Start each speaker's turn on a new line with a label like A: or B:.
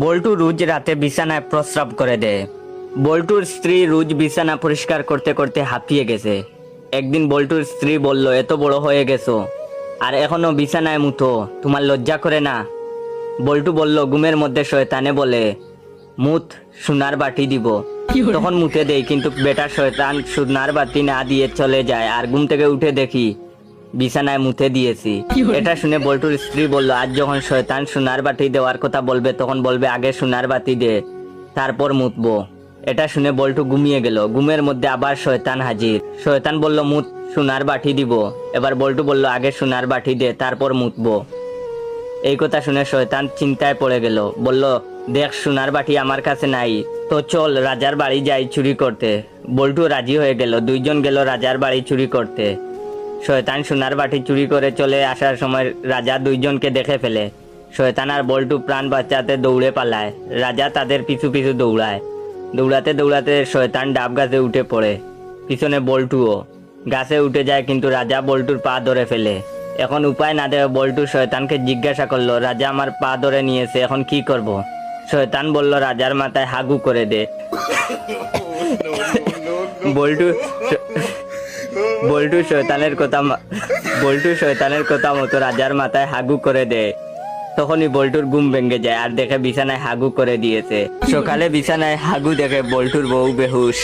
A: বল্টু রোজ রাতে বিছানায় প্রস্রাব করে দেয়। বল্টুর স্ত্রী রোজ বিছানা পরিষ্কার করতে করতে হাঁপিয়ে গেছে। একদিন বল্টুর স্ত্রী বলল, এত বড় হয়ে গেছো আর এখনো বিছানায় মুতো, তোমার লজ্জা করে না? বল্টু বলল, ঘুমের মধ্যে শয়তানে বলে মুত, সোনার বাটি দিব। তখন মুতে দেই, কিন্তু বেটা শয়তান সোনার বাটি না দিয়ে চলে যায়, আর ঘুম থেকে উঠে দেখি বিছানায় মুতে দিয়েছি। এটা শুনে বল্টুর স্ত্রী বলল, আজ যখন শয়তান সোনার বাটি দেওয়ার কথা বলবে তখন বলবে আগে সোনার বাটি দে, তারপর মুতবো। এটা শুনে বল্টু ঘুমিয়ে গেল। ঘুমের মধ্যে আবার শয়তান হাজির। শয়তান বলল, মুত, সোনার বাটি দিব। এবার বল্টু বলল, আগে সোনার বাটি দে, তারপর মুতবো। এই কথা শুনে শয়তান চিন্তায় পড়ে গেল। বলল, দেখ, সোনার বাটি আমার কাছে নাই, তো চল রাজার বাড়ি যাই চুরি করতে। বল্টু রাজি হয়ে গেল। দুইজন গেল রাজার বাড়ি চুরি করতে। শয়তান সোনার বাটি চুরি করে চলে আসার সময় রাজা দুইজনকে দেখে ফেলে। শয়তান আর বল্টু প্রাণ বাঁচাতে দৌড়ে পালায়। রাজা তাদের পিছু পিছু দৌড়ায়। দৌড়াতে দৌড়াতে শয়তান ডাব গাছে উঠে পড়ে। পিছনে বল্টুও গাছে উঠে যায়, কিন্তু রাজা বল্টুর পা ধরে ফেলে। এখন উপায় না দেখে বল্টু শয়তানকে জিজ্ঞাসা করলো, রাজা আমার পা ধরে নিয়েছে, এখন কি করব? শয়তান বলল, রাজার মাথায় হাগু করে দে। বল্টু বল্টু শয়তানের কথা মতো রাজার মাথায় হাগু করে দেয়। তখনই বল্টুর ঘুম ভেঙে যায় আর দেখে বিছানায় হাগু করে দিয়েছে। সকালে বিছানায় হাগু দেখে বল্টুর বউ বেহুশ।